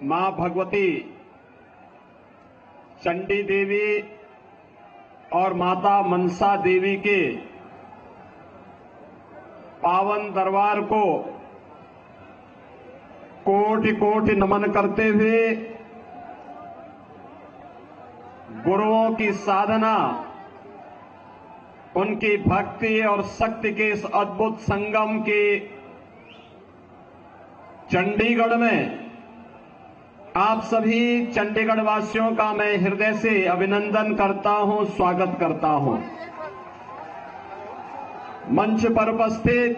मां भगवती चंडी देवी और माता मनसा देवी के पावन दरबार को कोटि कोटि नमन करते हुए गुरुओं की साधना, उनकी भक्ति और शक्ति के इस अद्भुत संगम के चंडीगढ़ में आप सभी चंडीगढ़ वासियों का मैं हृदय से अभिनंदन करता हूं, स्वागत करता हूं। मंच पर उपस्थित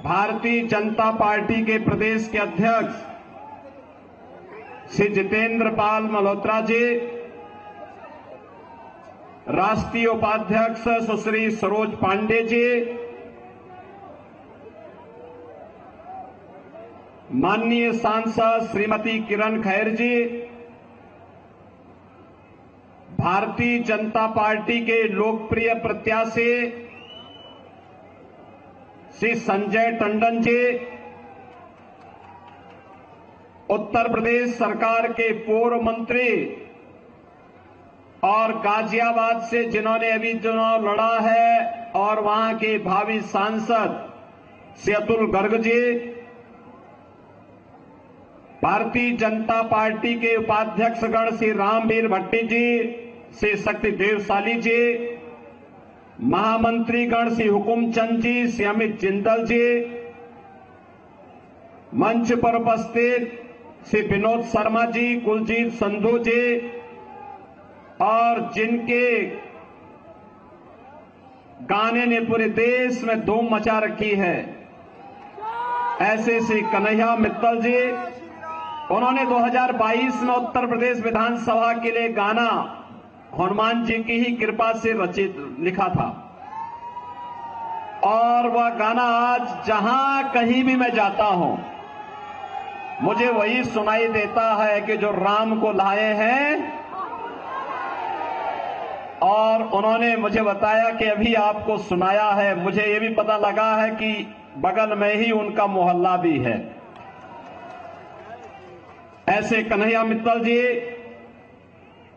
भारतीय जनता पार्टी के प्रदेश के अध्यक्ष श्री जितेंद्र पाल मल्होत्रा जी, राष्ट्रीय उपाध्यक्ष सुश्री सरोज पांडे जी, माननीय सांसद श्रीमती किरण खैर जी, भारतीय जनता पार्टी के लोकप्रिय प्रत्याशी श्री संजय टंडन जी, उत्तर प्रदेश सरकार के पूर्व मंत्री और गाजियाबाद से जिन्होंने अभी चुनाव लड़ा है और वहां के भावी सांसद श्री अतुल गर्ग जी, भारतीय जनता पार्टी के उपाध्यक्षगण श्री रामवीर भट्टी जी, श्री शक्तिदेव साली जी, महामंत्रीगण श्री हुकुमचंद जी, श्री अमित जिंदल जी, मंच पर उपस्थित श्री विनोद शर्मा जी, कुलजीत संधू जी और जिनके गाने ने पूरे देश में धूम मचा रखी है, ऐसे श्री कन्हैया मित्तल जी, उन्होंने 2022 में उत्तर प्रदेश विधानसभा के लिए गाना हनुमान जी की ही कृपा से लिखा था और वह गाना आज जहां कहीं भी मैं जाता हूं मुझे वही सुनाई देता है कि जो राम को लाए हैं। और उन्होंने मुझे बताया कि अभी आपको सुनाया है। मुझे ये भी पता लगा है कि बगल में ही उनका मोहल्ला भी है। ऐसे कन्हैया मित्तल जी,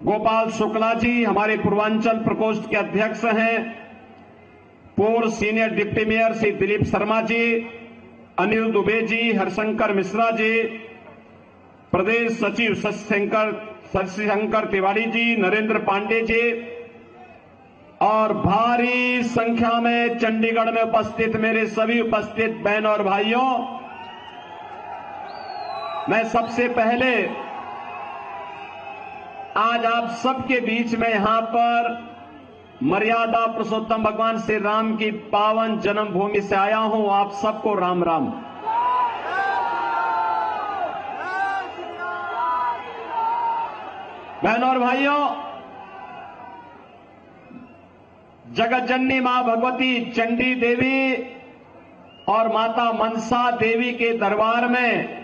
गोपाल शुक्ला जी हमारे पूर्वांचल प्रकोष्ठ के अध्यक्ष हैं, पूर्व senior deputy mayor Shri Dilip Sharma ji, Anil Dubey ji, Harshankar Mishra ji, प्रदेश सचिव शशिशंकर तिवारी जी, नरेंद्र पांडे जी और भारी संख्या में चंडीगढ़ में उपस्थित मेरे सभी उपस्थित बहन और भाइयों, मैं सबसे पहले आज आप सबके बीच में यहां पर मर्यादा पुरुषोत्तम भगवान श्री राम की पावन जन्मभूमि से आया हूं। आप सबको राम राम। बहनों और भाइयों, जगत जननी मां भगवती चंडी देवी और माता मनसा देवी के दरबार में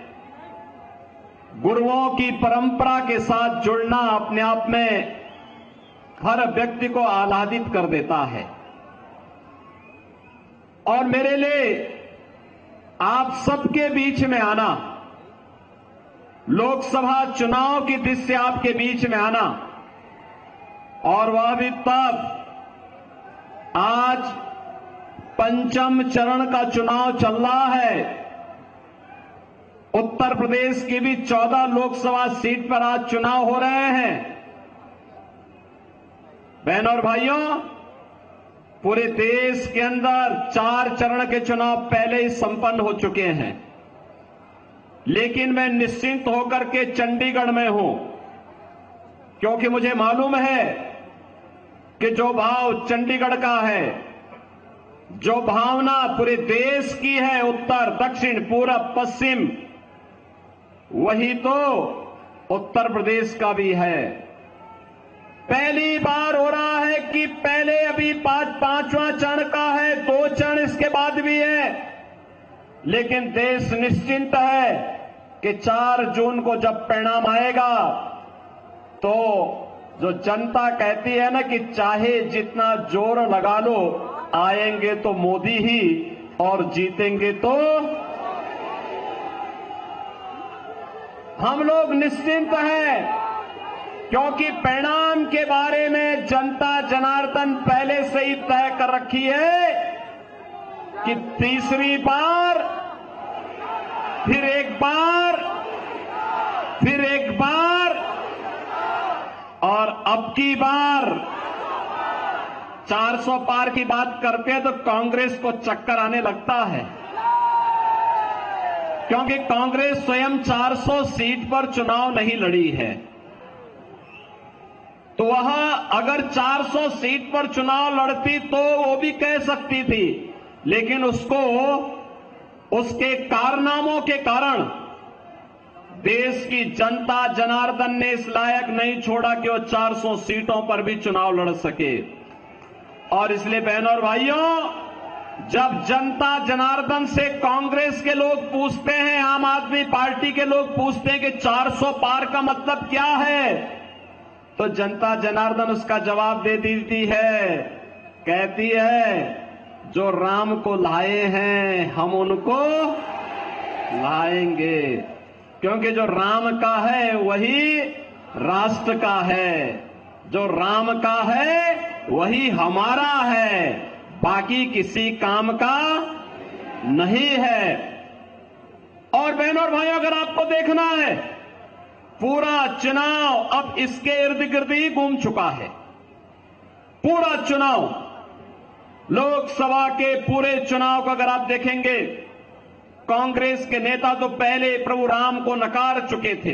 गुरुओं की परंपरा के साथ जुड़ना अपने आप में हर व्यक्ति को आह्लादित कर देता है और मेरे लिए आप सबके बीच में आना, लोकसभा चुनाव की दृष्टि से आपके बीच में आना, और वह भी तब आज पंचम चरण का चुनाव चल रहा है। उत्तर प्रदेश की भी 14 लोकसभा सीट पर आज चुनाव हो रहे हैं। बहनों और भाइयों, पूरे देश के अंदर 4 चरण के चुनाव पहले ही संपन्न हो चुके हैं, लेकिन मैं निश्चिंत होकर के चंडीगढ़ में हूं, क्योंकि मुझे मालूम है कि जो भाव चंडीगढ़ का है, जो भावना पूरे देश की है, उत्तर दक्षिण पूरब पश्चिम, वही तो उत्तर प्रदेश का भी है। पहली बार हो रहा है कि पहले अभी पांचवां चरण का है, 2 चरण इसके बाद भी है, लेकिन देश निश्चिंत है कि 4 जून को जब परिणाम आएगा तो जो जनता कहती है ना कि चाहे जितना जोर लगा लो, आएंगे तो मोदी ही और जीतेंगे तो हम लोग निश्चिंत हैं, क्योंकि परिणाम के बारे में जनता जनार्दन पहले से ही तय कर रखी है कि तीसरी बार, फिर एक बार, फिर एक बार और अब की बार 400 पार की बात करते हैं तो कांग्रेस को चक्कर आने लगता है, क्योंकि कांग्रेस स्वयं 400 सीट पर चुनाव नहीं लड़ी है। तो वहां अगर 400 सीट पर चुनाव लड़ती तो वो भी कह सकती थी, लेकिन उसको उसके कारनामों के कारण देश की जनता जनार्दन ने इस लायक नहीं छोड़ा कि वो 400 सीटों पर भी चुनाव लड़ सके। और इसलिए बहनों और भाइयों, जब जनता जनार्दन से कांग्रेस के लोग पूछते हैं, आम आदमी पार्टी के लोग पूछते हैं कि 400 पार का मतलब क्या है, तो जनता जनार्दन उसका जवाब दे देती है, कहती है जो राम को लाए हैं हम उनको लाएंगे, क्योंकि जो राम का है वही राष्ट्र का है, जो राम का है वही हमारा है, बाकी किसी काम का नहीं है। और बहनों और भाइयों, अगर आपको देखना है, पूरा चुनाव अब इसके इर्द गिर्द ही घूम चुका है। पूरा चुनाव, लोकसभा के पूरे चुनाव को अगर आप देखेंगे, कांग्रेस के नेता तो पहले प्रभु राम को नकार चुके थे।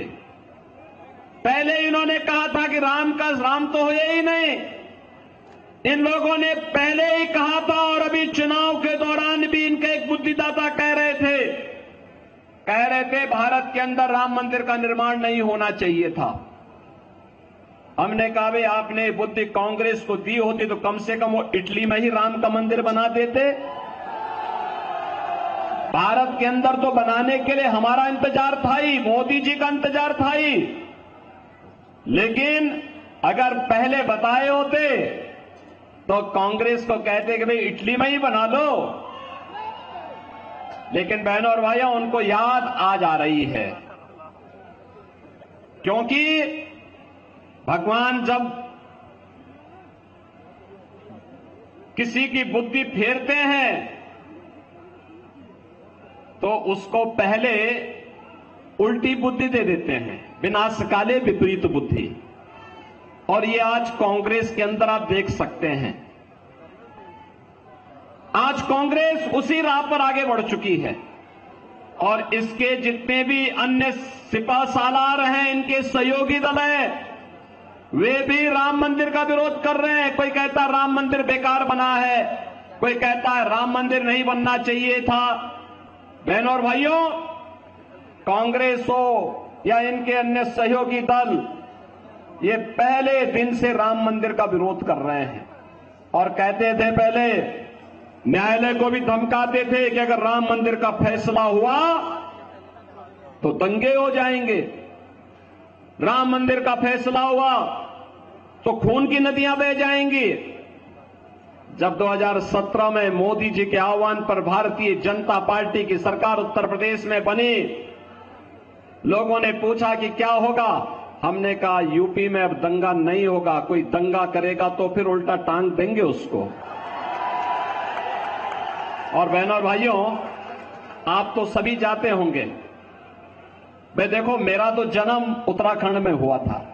पहले इन्होंने कहा था कि राम तो हो ही नहीं, इन लोगों ने पहले ही कहा था। और अभी चुनाव के दौरान भी इनके एक बुद्धिदाता कह रहे थे भारत के अंदर राम मंदिर का निर्माण नहीं होना चाहिए था। हमने कहा भाई आपने बुद्धि कांग्रेस को दी होती तो कम से कम वो इटली में ही राम का मंदिर बना देते। भारत के अंदर तो बनाने के लिए हमारा इंतजार था ही, मोदी जी का इंतजार था ही, लेकिन अगर पहले बताए होते तो कांग्रेस को कहते कि भाई इटली में ही बना लो। लेकिन बहनों और भाइयों, उनको याद आ जा रही है, क्योंकि भगवान जब किसी की बुद्धि फेरते हैं तो उसको पहले उल्टी बुद्धि दे देते हैं, विनाशकाले विपरीत बुद्धि। और ये आज कांग्रेस के अंदर आप देख सकते हैं, आज कांग्रेस उसी राह पर आगे बढ़ चुकी है। और इसके जितने भी अन्य सिपा सालार हैं, इनके सहयोगी दल हैं, वे भी राम मंदिर का विरोध कर रहे हैं। कोई कहता है राम मंदिर बेकार बना है, कोई कहता है राम मंदिर नहीं बनना चाहिए था। बहनों और भाइयों, कांग्रेस हो या इनके अन्य सहयोगी दल, ये पहले दिन से राम मंदिर का विरोध कर रहे हैं और कहते थे, पहले न्यायालय को भी धमकाते थे कि अगर राम मंदिर का फैसला हुआ तो दंगे हो जाएंगे, राम मंदिर का फैसला हुआ तो खून की नदियां बह जाएंगी। जब 2017 में मोदी जी के आह्वान पर भारतीय जनता पार्टी की सरकार उत्तर प्रदेश में बनी, लोगों ने पूछा कि क्या होगा, हमने कहा यूपी में अब दंगा नहीं होगा, कोई दंगा करेगा तो फिर उल्टा टांग देंगे उसको। और बहनों और भाइयों, आप तो सभी जाते होंगे, भाई देखो मेरा तो जन्म उत्तराखंड में हुआ था,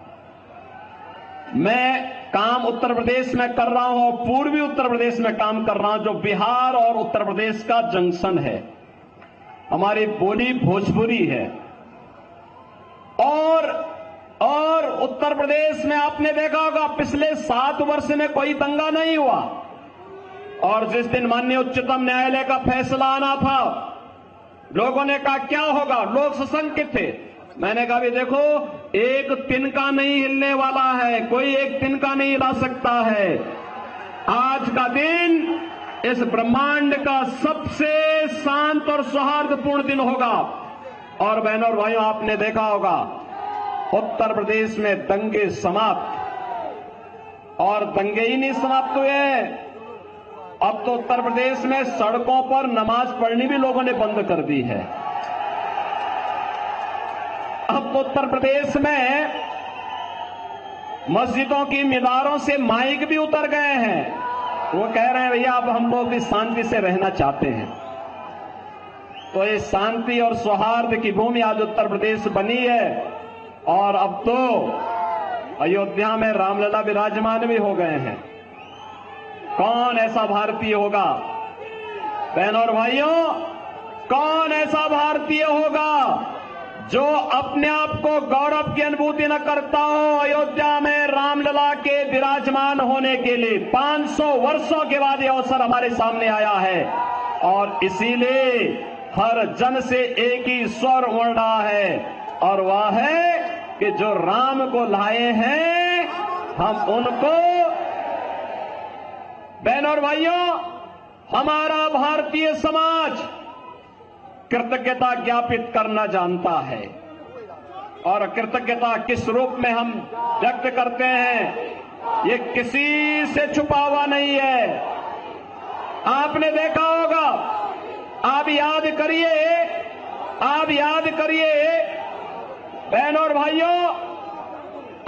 मैं काम उत्तर प्रदेश में कर रहा हूं, पूर्वी उत्तर प्रदेश में काम कर रहा हूं, जो बिहार और उत्तर प्रदेश का जंक्शन है। हमारी बोली भोजपुरी है। और उत्तर प्रदेश में आपने देखा होगा पिछले 7 वर्ष में कोई दंगा नहीं हुआ। और जिस दिन माननीय उच्चतम न्यायालय का फैसला आना था, लोगों ने कहा क्या होगा, लोग सशंकित थे। मैंने कहा भी देखो, एक तिनका नहीं हिलने वाला है, कोई एक तिनका नहीं हिला सकता है। आज का दिन इस ब्रह्मांड का सबसे शांत और सौहार्दपूर्ण दिन होगा। और बहनों और भाइयों, आपने देखा होगा उत्तर प्रदेश में दंगे समाप्त, और दंगे ही नहीं समाप्त हुए, अब तो उत्तर प्रदेश में सड़कों पर नमाज पढ़नी भी लोगों ने बंद कर दी है। अब उत्तर प्रदेश में मस्जिदों की मीनारों से माइक भी उतर गए हैं। वो कह रहे हैं भैया अब हम लोग भी शांति से रहना चाहते हैं। तो ये शांति और सौहार्द की भूमि आज उत्तर प्रदेश बनी है और अब तो अयोध्या में रामलला विराजमान भी हो गए हैं। कौन ऐसा भारतीय होगा बहनों और भाइयों, कौन ऐसा भारतीय होगा जो अपने आप को गौरव की अनुभूति न करता हो अयोध्या में रामलला के विराजमान होने के लिए। 500 वर्षों के बाद यह अवसर हमारे सामने आया है और इसीलिए हर जन से एक ही स्वर उड़ रहा है और वह है कि जो राम को लाए हैं हम उनको, बहनों और भाइयों, हमारा भारतीय समाज कृतज्ञता ज्ञापित करना जानता है। और कृतज्ञता किस रूप में हम व्यक्त करते हैं ये किसी से छुपा हुआ नहीं है। आपने देखा होगा, आप याद करिए बहनों और भाइयों,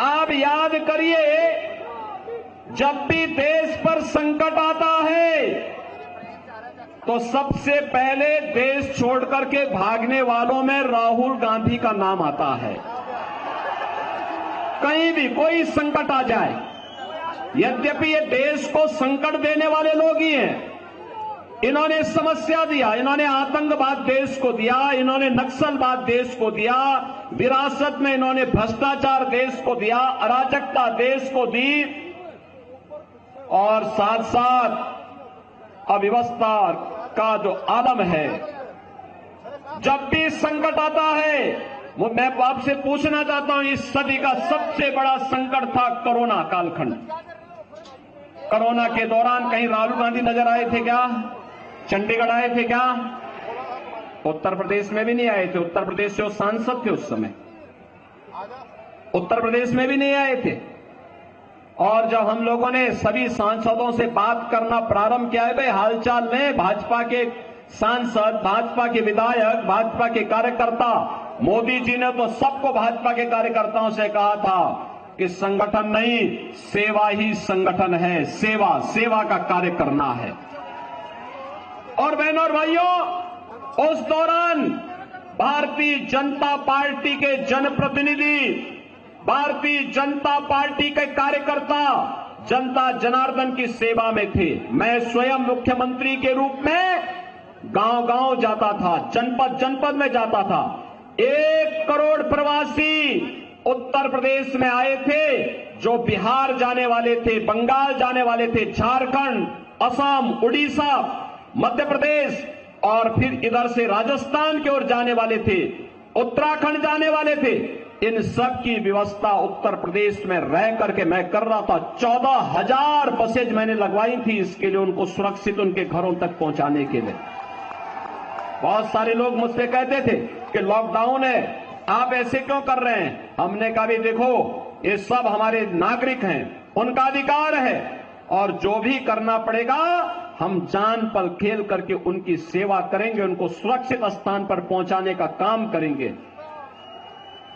आप याद करिए जब भी देश पर संकट आता है तो सबसे पहले देश छोड़ करके भागने वालों में राहुल गांधी का नाम आता है। कहीं भी कोई संकट आ जाए, यद्यपि ये देश को संकट देने वाले लोग ही हैं। इन्होंने समस्या दिया, इन्होंने आतंकवाद देश को दिया, इन्होंने नक्सलवाद देश को दिया, विरासत में इन्होंने भ्रष्टाचार देश को दिया, अराजकता देश को दी और साथ साथ अव्यवस्था का जो आलम है। जब भी संकट आता है मैं आपसे पूछना चाहता हूं, इस सदी का सबसे बड़ा संकट था कोरोना कालखंड। कोरोना के दौरान कहीं राहुल गांधी नजर आए थे क्या? चंडीगढ़ आए थे क्या? उत्तर प्रदेश में भी नहीं आए थे। उत्तर प्रदेश से वो सांसद थे उस समय, उत्तर प्रदेश में भी नहीं आए थे। और जब हम लोगों ने सभी सांसदों से बात करना प्रारंभ किया है, भाई हालचाल लें, भाजपा के सांसद, भाजपा के विधायक, भाजपा के कार्यकर्ता, मोदी जी ने तो सबको भाजपा के कार्यकर्ताओं से कहा था कि संगठन नहीं, सेवा ही संगठन है, सेवा का कार्य करना है। और बहनों और भाइयों, उस दौरान भारतीय जनता पार्टी के जनप्रतिनिधि, भारतीय जनता पार्टी के कार्यकर्ता जनता जनार्दन की सेवा में थे। मैं स्वयं मुख्यमंत्री के रूप में गांव-गांव जाता था, जनपद में जाता था। 1 करोड़ प्रवासी उत्तर प्रदेश में आए थे, जो बिहार जाने वाले थे, बंगाल जाने वाले थे, झारखंड, असम, उड़ीसा, मध्य प्रदेश और फिर इधर से राजस्थान की ओर जाने वाले थे, उत्तराखंड जाने वाले थे। इन सब की व्यवस्था उत्तर प्रदेश में रह करके मैं कर रहा था। 14,000 बसेज मैंने लगवाई थी इसके लिए, उनको सुरक्षित उनके घरों तक पहुंचाने के लिए। बहुत सारे लोग मुझसे कहते थे कि लॉकडाउन है, आप ऐसे क्यों कर रहे हैं? हमने कहा भी देखो, ये सब हमारे नागरिक हैं, उनका अधिकार है और जो भी करना पड़ेगा हम जान पर खेल करके उनकी सेवा करेंगे, उनको सुरक्षित स्थान पर पहुंचाने का काम करेंगे।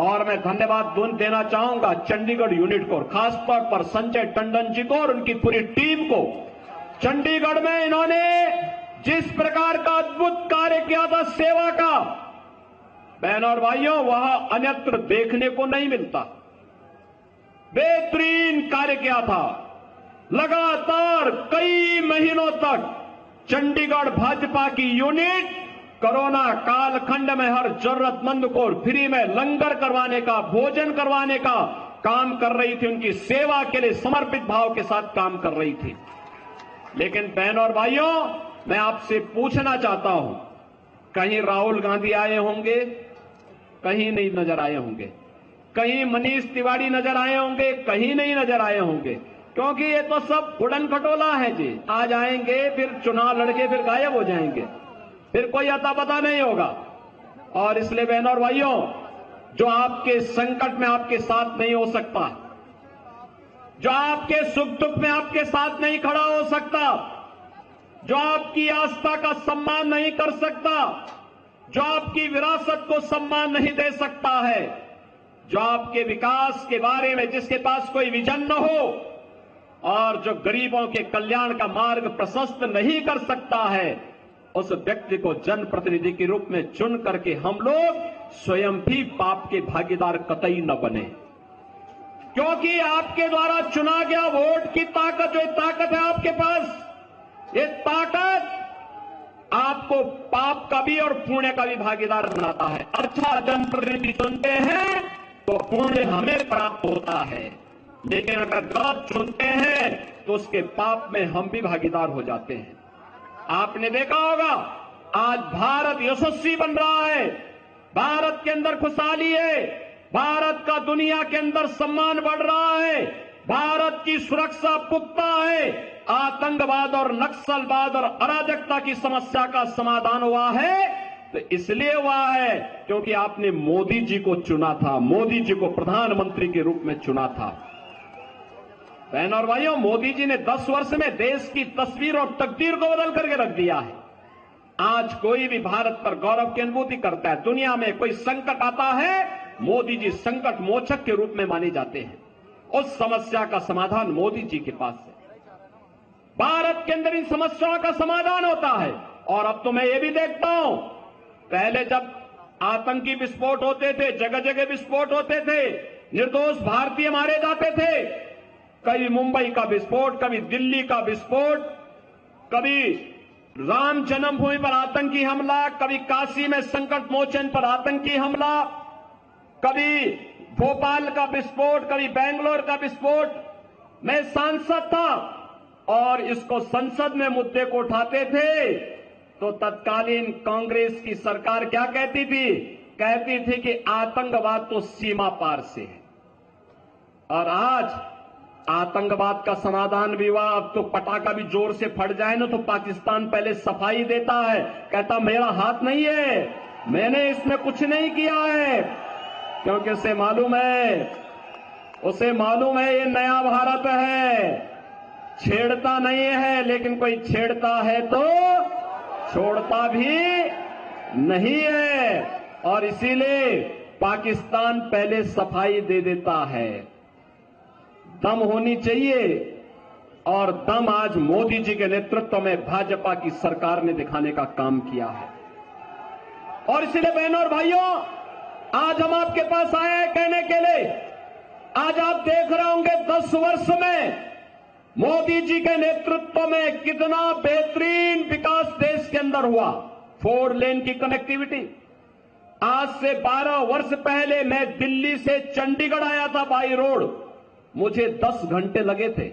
और मैं धन्यवाद देना चाहूंगा चंडीगढ़ यूनिट को, खासतौर पर संजय टंडन जी को और उनकी पूरी टीम को। चंडीगढ़ में इन्होंने जिस प्रकार का अद्भुत कार्य किया था सेवा का, बहनों और भाइयों, वह अन्यत्र देखने को नहीं मिलता। बेहतरीन कार्य किया था। लगातार कई महीनों तक चंडीगढ़ भाजपा की यूनिट कोरोना कालखंड में हर जरूरतमंद को फ्री में लंगर करवाने का, भोजन करवाने का काम कर रही थी, उनकी सेवा के लिए समर्पित भाव के साथ काम कर रही थी। लेकिन बहनों और भाइयों, मैं आपसे पूछना चाहता हूं, कहीं राहुल गांधी आए होंगे? कहीं नहीं नजर आए होंगे। कहीं मनीष तिवारी नजर आए होंगे? कहीं नहीं नजर आए होंगे। क्योंकि ये तो सब उड़न खटोला है जी। आज आएंगे, फिर चुनाव लड़के फिर गायब हो जाएंगे, फिर कोई अता पता नहीं होगा। और इसलिए बहनों और भाइयों, जो आपके संकट में आपके साथ नहीं हो सकता, जो आपके सुख दुख में आपके साथ नहीं खड़ा हो सकता, जो आपकी आस्था का सम्मान नहीं कर सकता, जो आपकी विरासत को सम्मान नहीं दे सकता है, जो आपके विकास के बारे में जिसके पास कोई विजन न हो और जो गरीबों के कल्याण का मार्ग प्रशस्त नहीं कर सकता है, उस व्यक्ति को जनप्रतिनिधि के रूप में चुन करके हम लोग स्वयं भी पाप के भागीदार कतई न बने। क्योंकि आपके द्वारा चुना गया वोट की ताकत, जो ताकत है आपके पास, ये ताकत आपको पाप का भी और पुण्य का भी भागीदार बनाता है। अच्छा जनप्रतिनिधि चुनते हैं तो पुण्य हमें प्राप्त होता है, लेकिन अगर गलत चुनते हैं तो उसके पाप में हम भी भागीदार हो जाते हैं। आपने देखा होगा आज भारत यशस्वी बन रहा है, भारत के अंदर खुशहाली है, भारत का दुनिया के अंदर सम्मान बढ़ रहा है, भारत की सुरक्षा पुख्ता है, आतंकवाद और नक्सलवाद और अराजकता की समस्या का समाधान हुआ है, तो इसलिए हुआ है क्योंकि आपने मोदी जी को चुना था, मोदी जी को प्रधानमंत्री के रूप में चुना था। बहनों और भाइयों, मोदी जी ने 10 वर्ष में देश की तस्वीर और तकदीर को बदल करके रख दिया है। आज कोई भी भारत पर गौरव की अनुभूति करता है, दुनिया में कोई संकट आता है, मोदी जी संकट मोचक के रूप में माने जाते हैं। उस समस्या का समाधान मोदी जी के पास है। भारत के अंदर इन समस्याओं का समाधान होता है। और अब तो मैं ये भी देखता हूं, पहले जब आतंकी विस्फोट होते थे, जगह जगह विस्फोट होते थे, निर्दोष भारतीय मारे जाते थे, कभी मुंबई का विस्फोट, कभी दिल्ली का विस्फोट, कभी राम जन्मभूमि पर आतंकी हमला, कभी काशी में संकट मोचन पर आतंकी हमला, कभी भोपाल का विस्फोट, कभी बेंगलोर का विस्फोट। मैं सांसद था और इसको संसद में मुद्दे को उठाते थे तो तत्कालीन कांग्रेस की सरकार क्या कहती थी? कहती थी कि आतंकवाद तो सीमा पार से है। और आज आतंकवाद का समाधान भी हुआ। अब तो पटाखा भी जोर से फट जाए ना तो पाकिस्तान पहले सफाई देता है, कहता मेरा हाथ नहीं है, मैंने इसमें कुछ नहीं किया है, क्योंकि उसे मालूम है ये नया भारत है, छेड़ता नहीं है, लेकिन कोई छेड़ता है तो छोड़ता भी नहीं है। और इसीलिए पाकिस्तान पहले सफाई दे देता है। दम होनी चाहिए, और दम आज मोदी जी के नेतृत्व में भाजपा की सरकार ने दिखाने का काम किया है। और इसलिए बहनों और भाइयों, आज हम आपके पास आए हैं कहने के लिए, आज आप देख रहे होंगे 10 वर्ष में मोदी जी के नेतृत्व में कितना बेहतरीन विकास देश के अंदर हुआ। 4 लेन की कनेक्टिविटी। आज से 12 वर्ष पहले मैं दिल्ली से चंडीगढ़ आया था बाई रोड, मुझे 10 घंटे लगे थे।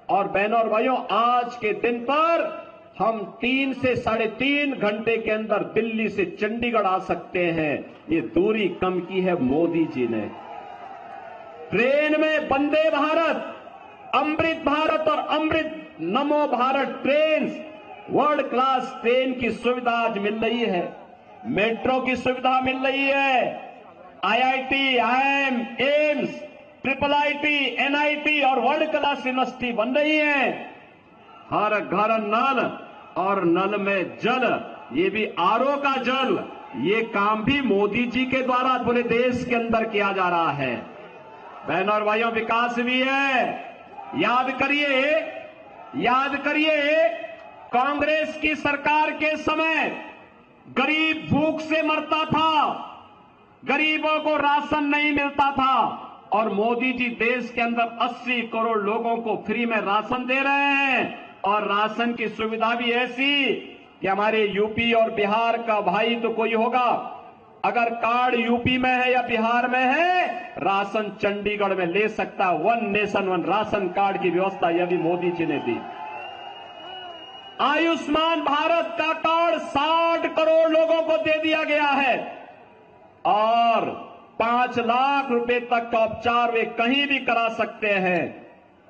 और बहनों और भाइयों, आज के दिन पर हम 3 से 3.5 घंटे के अंदर दिल्ली से चंडीगढ़ आ सकते हैं। ये दूरी कम की है मोदी जी ने। ट्रेन में वंदे भारत, अमृत भारत और अमृत नमो Bharat train, world class train की सुविधा आज मिल रही है, मेट्रो की सुविधा मिल रही है, IIT, IIM, AIIMS, IIIT, NIT और वर्ल्ड क्लास यूनिवर्सिटी बन रही है। हर घर नल और नल में जल, ये भी RO का जल, ये काम भी मोदी जी के द्वारा पूरे देश के अंदर किया जा रहा है। बहनों और भाइयों, विकास भी है। याद करिए कांग्रेस की सरकार के समय गरीब भूख से मरता था, गरीबों को राशन नहीं मिलता था, और मोदी जी देश के अंदर 80 करोड़ लोगों को फ्री में राशन दे रहे हैं। और राशन की सुविधा भी ऐसी कि हमारे यूपी और बिहार का भाई तो कोई होगा, अगर कार्ड यूपी में है या बिहार में है, राशन चंडीगढ़ में ले सकता है। 1 नेशन 1 राशन कार्ड की व्यवस्था यह भी मोदी जी ने दी। आयुष्मान भारत का कार्ड 60 करोड़ लोगों को दे दिया गया है, और 5 लाख रुपए तक का उपचार वे कहीं भी करा सकते हैं।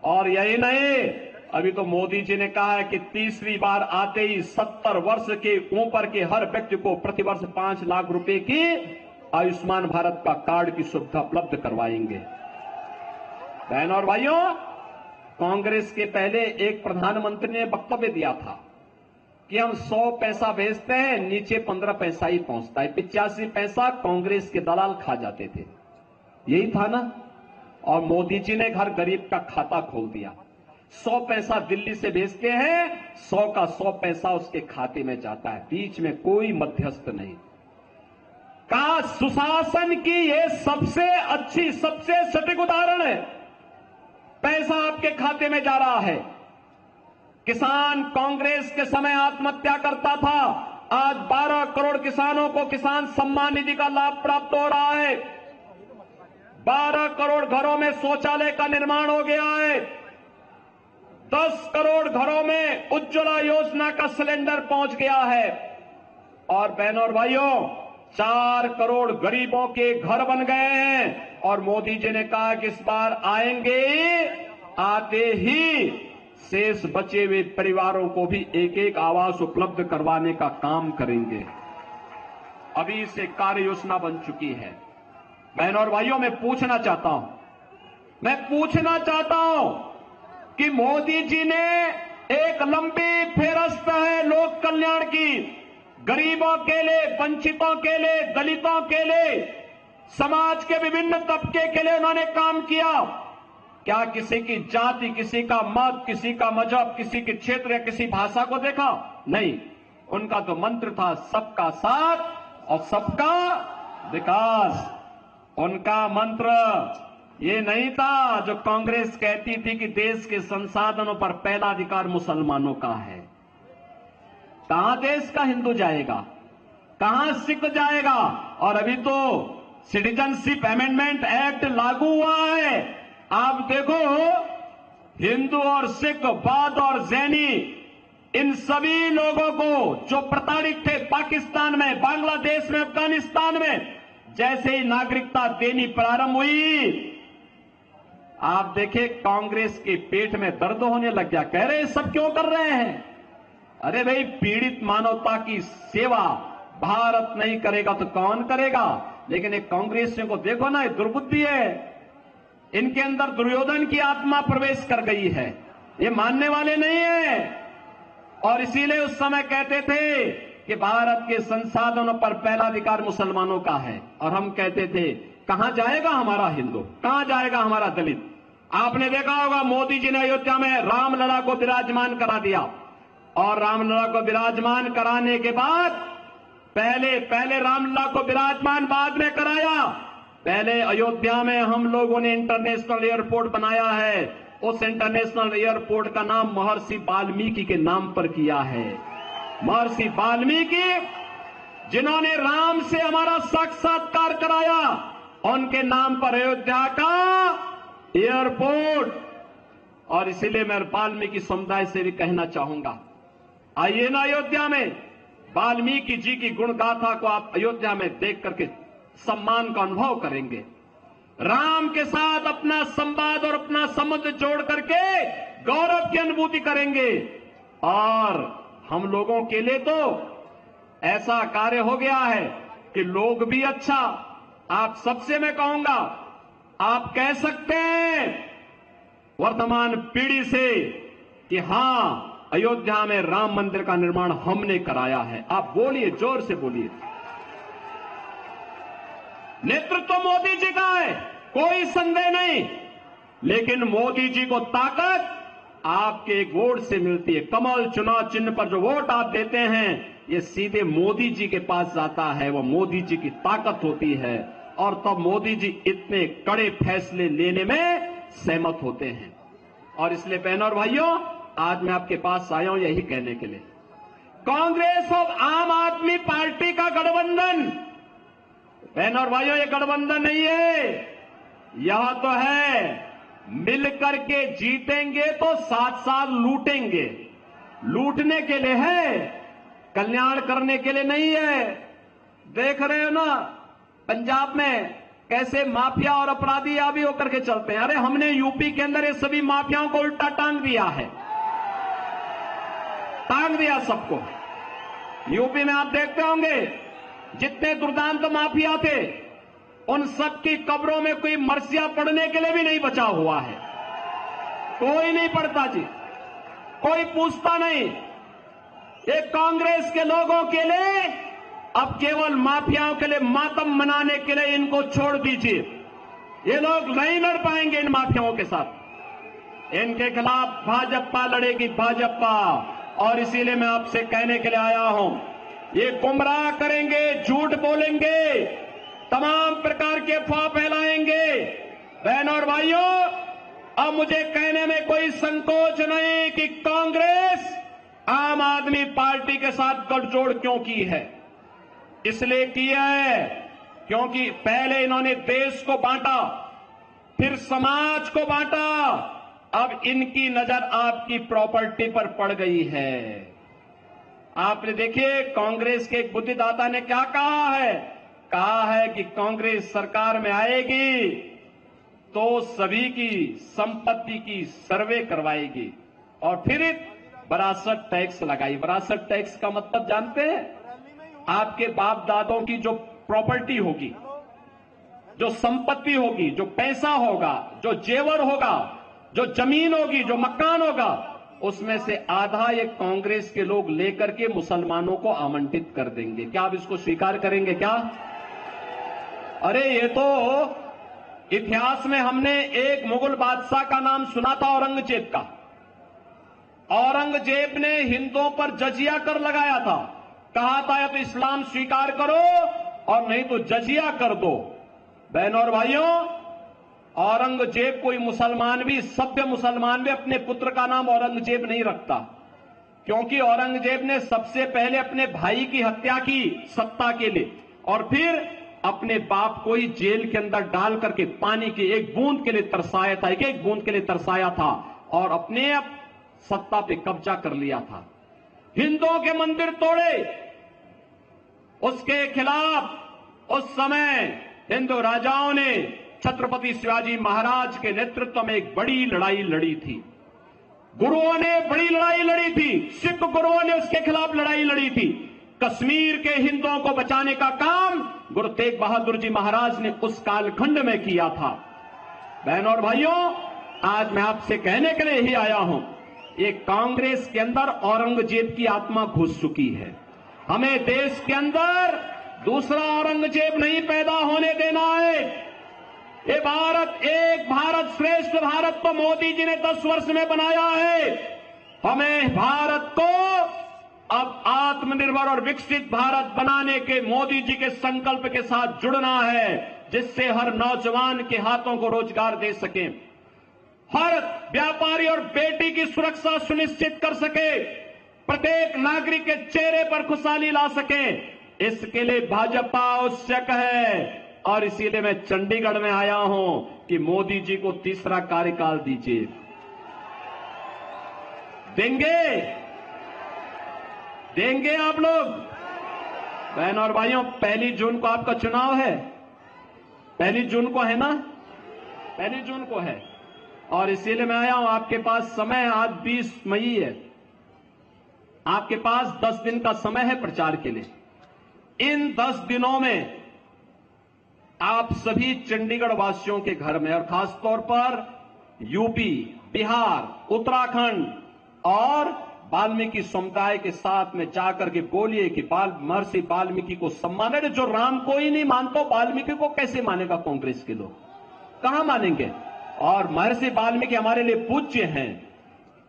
और यही नहीं, अभी तो मोदी जी ने कहा है कि तीसरी बार आते ही 70 वर्ष के ऊपर के हर व्यक्ति को प्रतिवर्ष 5 लाख रुपए की आयुष्मान भारत का कार्ड की सुविधा उपलब्ध करवाएंगे। बहनों और भाइयों, कांग्रेस के पहले एक प्रधानमंत्री ने वक्तव्य दिया था कि हम 100 पैसा भेजते हैं, नीचे 15 पैसा ही पहुंचता है। 85 पैसा कांग्रेस के दलाल खा जाते थे। यही था ना। और मोदी जी ने हर गरीब का खाता खोल दिया। 100 पैसा दिल्ली से भेजते हैं, 100 का 100 पैसा उसके खाते में जाता है, बीच में कोई मध्यस्थ नहीं। का सुशासन की ये सबसे अच्छी, सबसे सटीक उदाहरण है। पैसा आपके खाते में जा रहा है। किसान कांग्रेस के समय आत्महत्या करता था, आज 12 करोड़ किसानों को किसान सम्मान निधि का लाभ प्राप्त हो रहा है। 12 करोड़ घरों में शौचालय का निर्माण हो गया है। 10 करोड़ घरों में उज्ज्वला योजना का सिलेंडर पहुंच गया है। और बहनों और भाइयों, 4 करोड़ गरीबों के घर बन गए हैं। और मोदी जी ने कहा कि इस बार आएंगे, आते ही शेष बचे हुए परिवारों को भी एक एक आवास उपलब्ध करवाने का काम करेंगे। अभी से कार्य योजना बन चुकी है। बहनों और भाइयों, मैं पूछना चाहता हूं कि मोदी जी ने एक लंबी फेहरिस्त है लोक कल्याण की, गरीबों के लिए, वंचितों के लिए, दलितों के लिए, समाज के विभिन्न तबके के लिए उन्होंने काम किया। क्या किसी की जाति, किसी का मत, किसी का मजहब, किसी के क्षेत्र या किसी भाषा को देखा? नहीं। उनका तो मंत्र था सबका साथ और सबका विकास। उनका मंत्र ये नहीं था जो कांग्रेस कहती थी कि देश के संसाधनों पर पहला अधिकार मुसलमानों का है। कहां देश का हिंदू जाएगा, कहां सिख जाएगा? और अभी तो सिटीजनशिप अमेंडमेंट एक्ट लागू हुआ है। आप देखो, हिंदू और सिख, बौद्ध और जैनी, इन सभी लोगों को जो प्रताड़ित थे पाकिस्तान में, बांग्लादेश में, अफगानिस्तान में, जैसे ही नागरिकता देनी प्रारंभ हुई, आप देखें कांग्रेस के पेट में दर्द होने लग गया। कह रहे सब क्यों कर रहे हैं? अरे भाई, पीड़ित मानवता की सेवा भारत नहीं करेगा तो कौन करेगा? लेकिन एक कांग्रेसियों को देखो ना, ये दुर्बुद्धि है, इनके अंदर दुर्योधन की आत्मा प्रवेश कर गई है, ये मानने वाले नहीं है। और इसीलिए उस समय कहते थे कि भारत के संसाधनों पर पहला अधिकार मुसलमानों का है। और हम कहते थे कहां जाएगा हमारा हिंदू, कहां जाएगा हमारा दलित? आपने देखा होगा, मोदी जी ने अयोध्या में रामलला को विराजमान करा दिया। और रामलला को विराजमान कराने के बाद पहले रामलला को विराजमान बाद में कराया। पहले अयोध्या में हम लोगों ने इंटरनेशनल एयरपोर्ट बनाया है। उस इंटरनेशनल एयरपोर्ट का नाम महर्षि वाल्मीकि के नाम पर किया है। महर्षि वाल्मीकि जिन्होंने राम से हमारा साक्षात्कार कराया, उनके नाम पर अयोध्या का एयरपोर्ट। और इसीलिए मैं वाल्मीकि समुदाय से भी कहना चाहूंगा, आइए ना अयोध्या में, वाल्मीकि जी की गुण गाथा को आप अयोध्या में देख करके सम्मान का अनुभव करेंगे। राम के साथ अपना संवाद और अपना संबंध जोड़ करके गौरव की अनुभूति करेंगे। और हम लोगों के लिए तो ऐसा कार्य हो गया है कि लोग भी अच्छा, आप सबसे मैं कहूंगा, आप कह सकते हैं वर्तमान पीढ़ी से कि हां, अयोध्या में राम मंदिर का निर्माण हमने कराया है। आप बोलिए, जोर से बोलिए। नेतृत्व मोदी जी का है, कोई संदेह नहीं। लेकिन मोदी जी को ताकत आपके एक वोट से मिलती है। कमल चुनाव चिन्ह पर जो वोट आप देते हैं, ये सीधे मोदी जी के पास जाता है। वो मोदी जी की ताकत होती है। और तब मोदी जी इतने कड़े फैसले लेने में सहमत होते हैं। और इसलिए बहनों और भाइयों, आज मैं आपके पास आया हूं यही कहने के लिए, कांग्रेस और आम आदमी पार्टी का गठबंधन, बहनों और भाइयों, ये गठबंधन नहीं है, यह तो है मिलकर के जीतेंगे तो साथ साथ लूटेंगे। लूटने के लिए है, कल्याण करने के लिए नहीं है। देख रहे हो ना पंजाब में कैसे माफिया और अपराधी आदि होकर के चलते हैं। अरे हमने यूपी के अंदर ये सभी माफियाओं को उल्टा टांग दिया है, टांग दिया सबको। यूपी में आप देखते होंगे जितने दुर्दांत माफिया थे, उन सबकी कब्रों में कोई मरसिया पड़ने के लिए भी नहीं बचा हुआ है। कोई नहीं पड़ता जी, कोई पूछता नहीं। ये कांग्रेस के लोगों के लिए अब केवल माफियाओं के लिए मातम मनाने के लिए इनको छोड़ दीजिए। ये लोग नहीं लड़ पाएंगे इन माफियाओं के साथ। इनके खिलाफ भाजपा लड़ेगी, भाजपा। और इसीलिए मैं आपसे कहने के लिए आया हूं, ये गुमराह करेंगे, झूठ बोलेंगे, तमाम प्रकार के अफवाह फैलाएंगे। बहनों और भाइयों, अब मुझे कहने में कोई संकोच नहीं कि कांग्रेस आम आदमी पार्टी के साथ गठजोड़ क्यों की है। इसलिए किया है क्योंकि पहले इन्होंने देश को बांटा, फिर समाज को बांटा, अब इनकी नजर आपकी प्रॉपर्टी पर पड़ गई है। आपने देखिए कांग्रेस के एक बुद्धिदाता ने क्या कहा है कि कांग्रेस सरकार में आएगी तो सभी की संपत्ति की सर्वे करवाएगी और फिर विरासत टैक्स लगाई। विरासत टैक्स का मतलब जानते हैं? आपके बाप दादों की जो प्रॉपर्टी होगी, जो संपत्ति होगी, जो पैसा होगा, जो जेवर होगा, जो जमीन होगी, जो मकान होगा, उसमें से आधा ये कांग्रेस के लोग लेकर के मुसलमानों को आवंटित कर देंगे। क्या आप इसको स्वीकार करेंगे क्या? अरे ये तो इतिहास में हमने एक मुगल बादशाह का नाम सुना था, औरंगजेब का। औरंगजेब ने हिंदुओं पर जजिया कर लगाया था, कहा था या तो इस्लाम स्वीकार करो और नहीं तो जजिया कर दो। बहनों और भाइयों, औरंगजेब कोई मुसलमान भी, सभ्य मुसलमान भी अपने पुत्र का नाम औरंगजेब नहीं रखता, क्योंकि औरंगजेब ने सबसे पहले अपने भाई की हत्या की सत्ता के लिए और फिर अपने बाप को ही जेल के अंदर डाल करके पानी की एक बूंद के लिए तरसाया था, एक बूंद के लिए तरसाया था और अपने सत्ता पे कब्जा कर लिया था। हिंदुओं के मंदिर तोड़े, उसके खिलाफ उस समय हिंदू राजाओं ने छत्रपति शिवाजी महाराज के नेतृत्व में एक बड़ी लड़ाई लड़ी थी। गुरुओं ने बड़ी लड़ाई लड़ी थी, सिख गुरुओं ने उसके खिलाफ लड़ाई लड़ी थी। कश्मीर के हिंदुओं को बचाने का काम गुरु तेग बहादुर जी महाराज ने उस कालखंड में किया था। बहनों और भाइयों, आज मैं आपसे कहने के लिए ही आया हूं, ये कांग्रेस के अंदर औरंगजेब की आत्मा घुस चुकी है। हमें देश के अंदर दूसरा औरंगजेब नहीं पैदा होने देना है। ये भारत, एक भारत श्रेष्ठ भारत तो मोदी जी ने 10 वर्ष में बनाया है। हमें भारत को अब आत्मनिर्भर और विकसित भारत बनाने के मोदी जी के संकल्प के साथ जुड़ना है, जिससे हर नौजवान के हाथों को रोजगार दे सके, हर व्यापारी और बेटी की सुरक्षा सुनिश्चित कर सके, प्रत्येक नागरिक के चेहरे पर खुशहाली ला सके। इसके लिए भाजपा आवश्यक है और इसीलिए मैं चंडीगढ़ में आया हूं कि मोदी जी को तीसरा कार्यकाल दीजिए। देंगे आप लोग? बहनों और भाइयों, 1 जून को आपका चुनाव है। 1 जून को है ना? 1 जून को है और इसीलिए मैं आया हूं। आपके पास समय है, आज 20 मई है, आपके पास 10 दिन का समय है प्रचार के लिए। इन 10 दिनों में आप सभी चंडीगढ़ वासियों के घर में और खासतौर पर यूपी, बिहार, उत्तराखंड और वाल्मीकि समुदाय के साथ में जाकर के बोलिए कि महर्षि वाल्मीकि को सम्मान है। जो राम को ही नहीं मानता, वाल्मीकि को कैसे मानेगा कांग्रेस के लोग? कहां मानेंगे? और महर्षि वाल्मीकि हमारे लिए पूज्य हैं,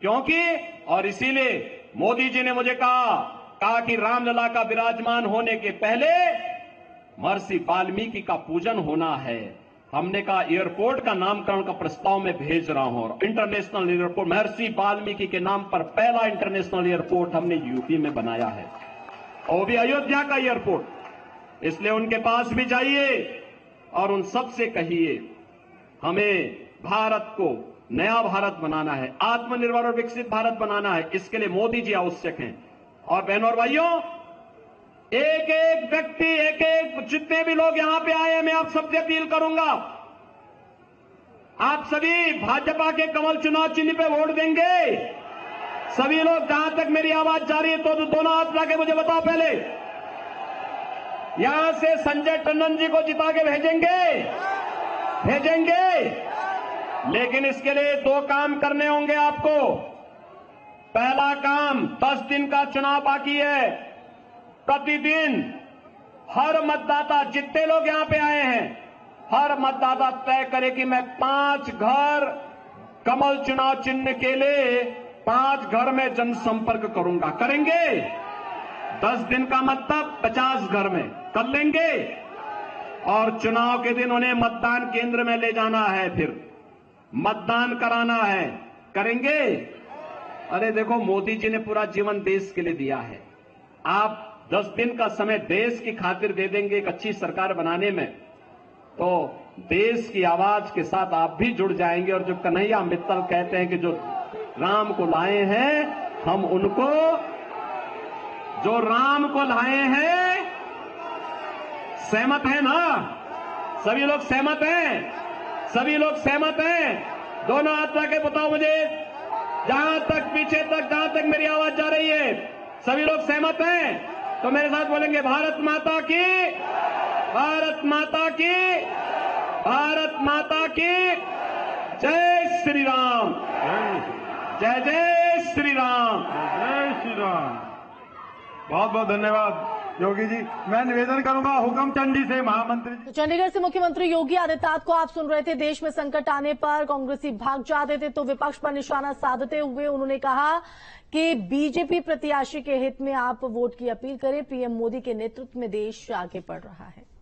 क्योंकि और इसीलिए मोदी जी ने मुझे कहा कि रामलला का विराजमान होने के पहले महर्षि वाल्मीकि का पूजन होना है। हमने कहा एयरपोर्ट का नामकरण का प्रस्ताव मैं भेज रहा हूं, इंटरनेशनल एयरपोर्ट महर्षि वाल्मीकि के नाम पर पहला इंटरनेशनल एयरपोर्ट हमने यूपी में बनाया है, और भी अयोध्या का एयरपोर्ट। इसलिए उनके पास भी जाइए और उन सब से कहिए हमें भारत को नया भारत बनाना है, आत्मनिर्भर और विकसित भारत बनाना है। इसके लिए मोदी जी आवश्यक हैं। और बहनों और भाइयों, एक एक व्यक्ति, एक एक जितने भी लोग यहां पे आए हैं, मैं आप सबसे अपील करूंगा, आप सभी भाजपा के कमल चुनाव चिन्ह पे वोट देंगे। सभी लोग, जहां तक मेरी आवाज जा रही है तो दोनों हाथ लाके मुझे बताओ। पहले यहां से संजय टंडन जी को जिता के भेजेंगे, लेकिन इसके लिए 2 काम करने होंगे आपको। पहला काम, 10 दिन का चुनाव बाकी है, प्रतिदिन हर मतदाता, जितने लोग यहां पे आए हैं, हर मतदाता तय करे कि मैं 5 घर कमल चुनाव चिन्ह के लिए 5 घर में जनसंपर्क करूंगा। करेंगे? 10 दिन का मतलब 50 घर में कर लेंगे। और चुनाव के दिन उन्हें मतदान केंद्र में ले जाना है, फिर मतदान कराना है। करेंगे? अरे देखो, मोदी जी ने पूरा जीवन देश के लिए दिया है। आप 10 दिन का समय देश की खातिर दे देंगे एक अच्छी सरकार बनाने में, तो देश की आवाज के साथ आप भी जुड़ जाएंगे। और जो कन्हैया मित्तल कहते हैं कि जो राम को लाए हैं, हम उनको, जो राम को लाए हैं, सहमत है ना? सभी लोग सहमत हैं? सभी लोग सहमत हैं? दोनों हाथ के बताओ मुझे, जहां तक पीछे तक, जहां तक मेरी आवाज जा रही है, सभी लोग सहमत हैं? तो मेरे साथ बोलेंगे, भारत माता की, भारत माता की, भारत माता की जय श्री राम, जय जय श्री राम, जय श्री राम। बहुत बहुत धन्यवाद योगी जी। मैं निवेदन करूंगा हुक्म चंडी से महामंत्री जी। तो चंडीगढ़ से मुख्यमंत्री योगी आदित्यनाथ को आप सुन रहे थे। देश में संकट आने पर कांग्रेसी भाग जाते थे, तो विपक्ष पर निशाना साधते हुए उन्होंने कहा कि बीजेपी प्रत्याशी के हित में आप वोट की अपील करें। पीएम मोदी के नेतृत्व में देश आगे बढ़ रहा है।